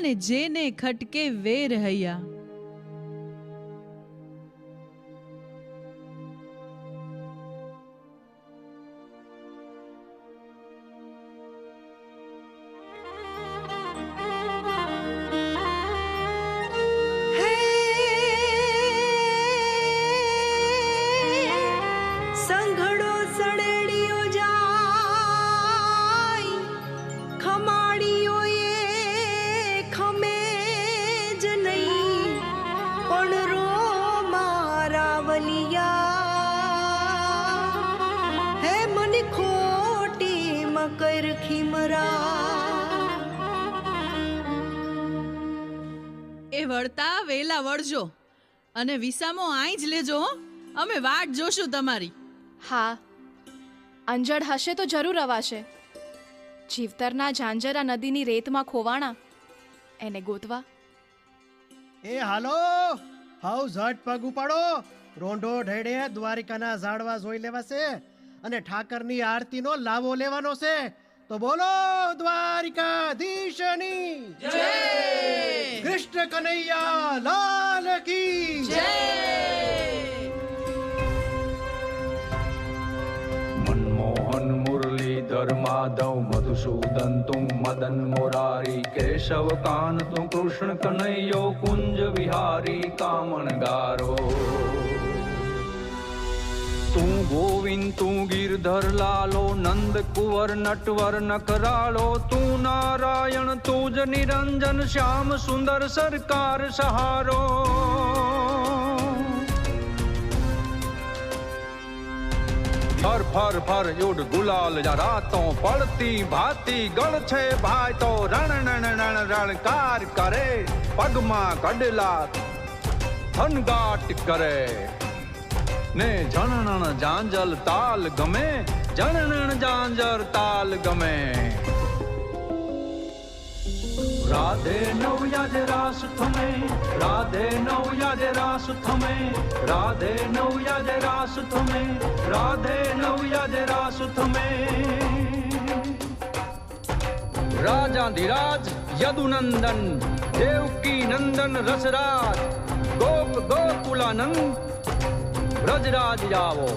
અને જેને ખટકે વેર હૈયા. એ વળતા વેલા વળજો અને વિસામો આઈ જ લેજો હો. અમે વાટ જોશું તમારી. હા, અંજળ હશે તો જરૂર અવાશે. જીવતરના ઝાંઝરા નદીની રેતમાં ખોવાણા એને ગોતવા. એ હાલો, હાઉ ઝટ પગ ઉપાડો. રોંઢો ઢેડે દ્વારિકાના ઝાડવા જોઈ લેવાશે અને ઠાકરની આરતીનો લાવો લેવાનો છે. તો બોલો દ્વારિકાધીશની જય. કૃષ્ણ કનૈયા લાલ કી જય. મનમોહન મુરલીધર માધવ મધુસૂદન તું મદન મોરારી કેશવ કાન તું કૃષ્ણ કનૈયો કુંજ વિહારી કામણ ગારો તું ગોવિંદ તું ગિરધર લાલો નંદ કુંવર નટવર નખરાળો તું નારાયણ તું જ નિરંજન શ્યામ સુંદર સરકાર સહારો ફર ફર ફર ઉડ ગુલાલ રાતો પડતી ભાતી ગળ છે ભાઈ તો રણ રણ રણ રણકાર કરે પગમાં કડલા થનગાટ કરે ને જણણ જાંજલ તાલ ગમે જણણ જાંજર તાલ ગમે રાધે નવયાજ રાસ થમે રાધે નવયાજ રાસ થમે રાધે નવયાજ રાસ થમે રાધે નવયાજ રાસ થમે રાજાધિરાજ યદુનંદન દેવકી નંદન રસરાજ ગોપ ગોકુલાનંદ ब्रजराज जावो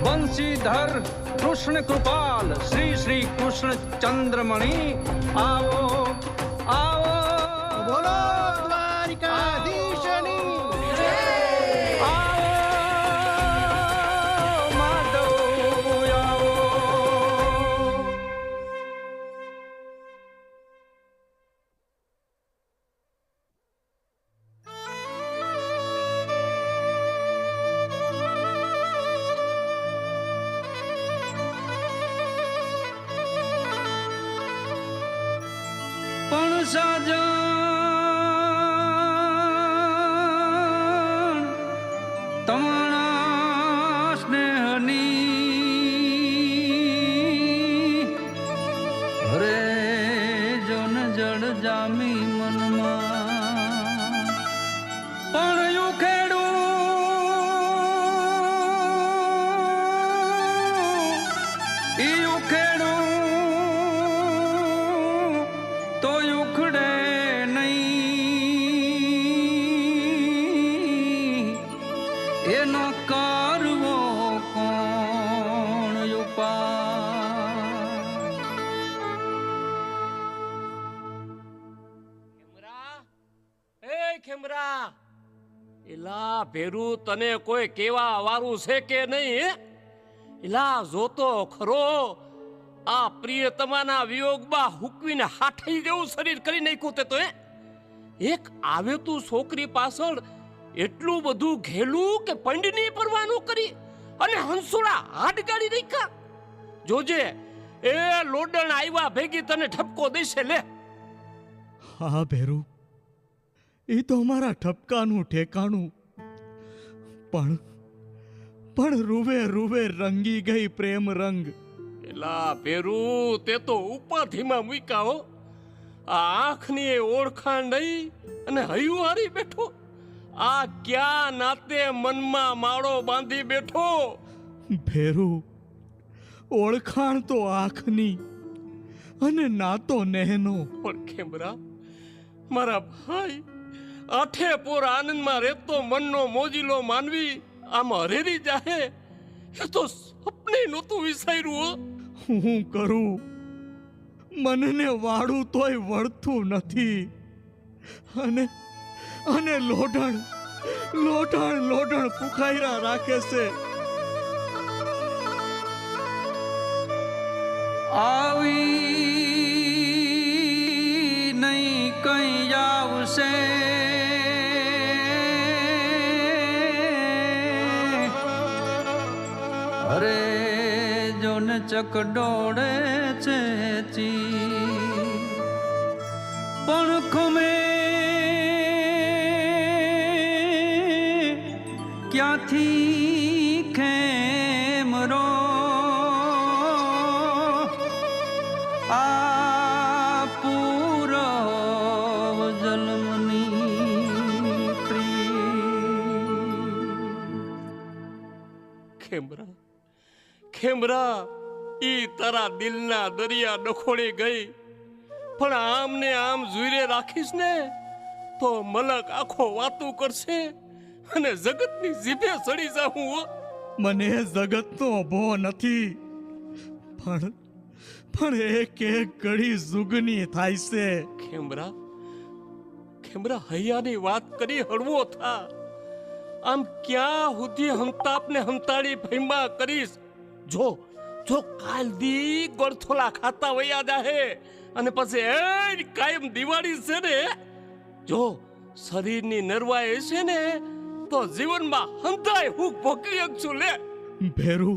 बंशीधर कृष्ण कृपाल श्री श्री कृष्ण चंद्रमणि आवो आवो બોલો દ્વારિકાધીશની आओ माधव आओ પણ સાજણ તમારા સ્નેહની હરે જોન જડ જામી મનમાં પણ યુ ખેડું ઈ ખેડું તો ઉખડે નહીં એનો કરવો કોણ ખેમરા એલા ભેરું તને કોઈ કેવા વારું છે કે નહીં? એલા જોતો ખરો આ પ્રિયતમાના વિયોગમાં હુકવીને હાઠી જેવું શરીર કરી નાખ્યું તે તો એક આવે તું છોકરી પાછળ એટલું બધું ઘેલું કે પંડની પરવાનું કરી અને હંસુડા હાથ ગાડી નાખ્યા. જોજે એ લોડણ આવ્યા ભેગી તને ઠપકો દેશે લે. હા ભેરું, એ તો અમારા ઠપકાનું ઠેકાણું પણ રૂવે રૂવે રંગી ગઈ પ્રેમ રંગ. એલા ભેરું તે તો ઉપાધિમાં મૂક્યા હો. આ આંખની એ ઓળખાણ નહીં અને હૈયું હારી બેઠો. આ ક્યાં નાતે મનમાં માળો બાંધી બેઠો? ભેરું, ઓળખાણ તો આંખની અને ના તો નેહનો. પણ ખેમરા, મારા ભાઈ, આઠે પોર આનંદમાં રહેતો મનનો મોજીલો માનવી આમાં હરેરી જાહે, એ તો સપને નહોતું વિચાર્યું. હું કરું? મનને વાળું તોય વળતું નથી. અને અને લોઢણ લોઢણ લોઢણ પુખાયરા રાખે છે. આવી નહીં કઈ આવશે, અરે જોને ચકડોળે છે પણ ખમે ક્યાંથી ખેમરો આ પૂરો જન્મની ખેમરા, ખેમરા, ઈ તારા દિલના દરિયા ડખોળી ગઈ, પણ આમ ને આમ ઝુરે રાખીશ ને તો મલક આખો વાતું કરશે અને જગતની જીભે ચડી જાઉં. મને જગતનો ભો નથી, પણ એક એક ઘડી જુગની થાય છે. ખેમરા, ખેમરા, હૈયાની વાત કરી હળવો થા. આમ ક્યાં સુધી હંતાપને હંતાડી ભઈમાં કરીશ? જો જો કાલ દી ગોળથોલા ખાતા વયા જાહે અને પછી એ કાયમ દિવાળી છે ને. જો શરીરની નરવાઈ હશે ને તો જીવનમાં હંતાય હું ભોગવી શકશું. લે ભેરુ,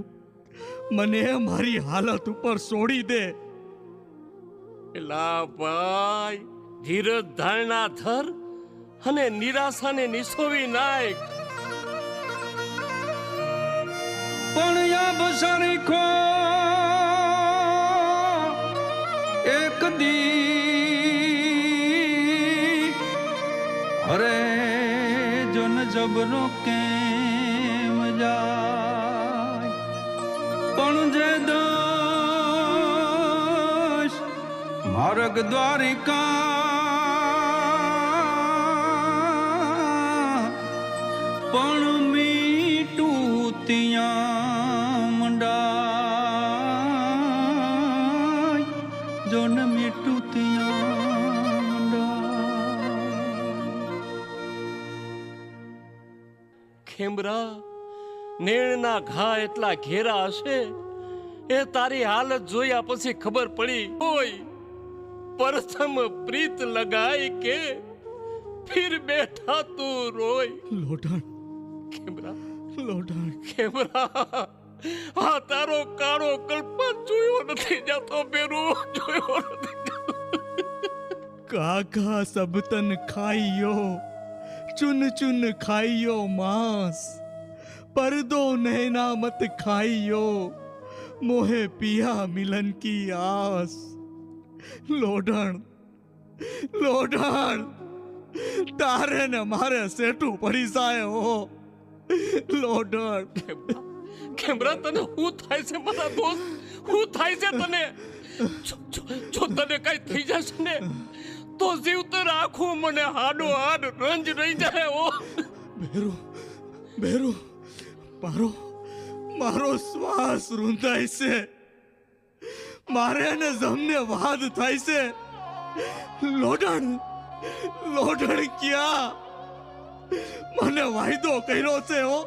મને મારી હાલત ઉપર છોડી દે. એલા ભાઈ, ધીરજ ધારણા ધર અને નિરાશાને નિસોવી નાખ. પણ યાબ સરીખો એક દી, અરે જોન જબરો કેમ જાય, પણ જે દોષ માર્ગ દ્વારિકા પણ મીઠું ત્યાં મંડાય, જોન મીઠું ત્યાં મંડાય. ખેમરા, નેણના ઘા એટલા ઘેરા હશે એ તારી હાલત જોયા પછી ખબર પડી. હોય પ્રથમ પ્રીત લગાઈ કે ફિર બેઠા તું રોય. લોઢણ, ખેમરા, લોઢણ, ખેમરા, આ તારો કાળો કલ્પન જોયો નથી જતો. બેરું જોયો નથી જતો. કાકા સબતન ખાઈયો, ચુન ચુન ખાઈયો માંસ, પરદો નैना मत खाइयो, मोहे पिया मिलन की आस. લોઢણ, લોઢણ, તારે ને મારે સેટું પડી જાય હો. લોઢણ, ખેમરા, તને શું થાય છે મારા દોસ્ત? શું થાય છે તને? જો તને કઈ થઈ જશે ને તો જીવતર આખું મને હાડો હાડ રંજ રહી જાય. ઓ બેરો, બેરો, મારો શ્વાસ રૂંધાય છે. મારે ને જમને વાદ થાય છે. લોઢણ, લોઢણ ક્યાં? મને વાયદો કર્યો છે હો,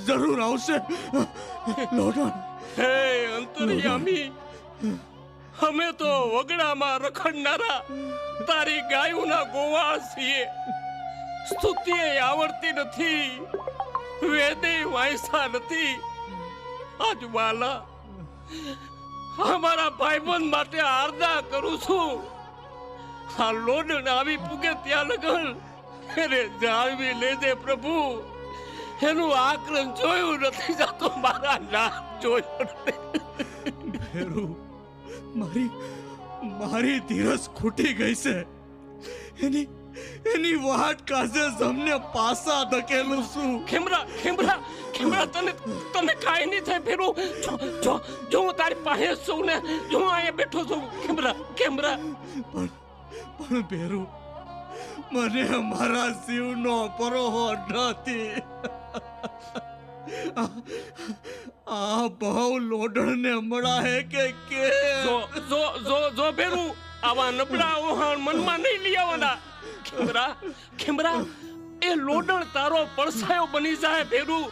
જરૂર આવશે. લોઢણ, હે અંતર્યામી, અમે તો વગડામાં રખડનારા તારી ગાયોના ગોવાળ છીએ. સ્તુતિએ આવડતી નથી, વેદે વાંચતા નથી. આજ વાલા, અમારા ભાઈબંધ માટે આરદા કરું છું. આ લોડણ આવી પૂગે ત્યાં લગન એને જાળવી લેજે પ્રભુ. એનું આક્રમ જોયું નથી જતો, મારા ના જોયું નથી. ભેરુ, મારી ધીરજ ખૂટી ગઈ છે. એની વાટ કાજે જમને પાસા ધકેલું છું. ખેમરા ખેમરા ખેમરા તને તને કાંઈ નહીં થાય ભેરું. જો જો જો હું તારી પાસે જ છું ને, જો હું અહીંયા બેઠો છું. ખેમરા ખેમરા પણ ભેરું, મને મારા શિવનો પરોહો નથી. આ બહુ લોડણને મળાહે કે જો જો જો જો ભેરું, આવા નબળા ઓહાણ મનમાં નહીં લઈ આવવાના. ખેમરા ખેમરા એ લોડણ તારો પડછાયો બની જાય ભેરું.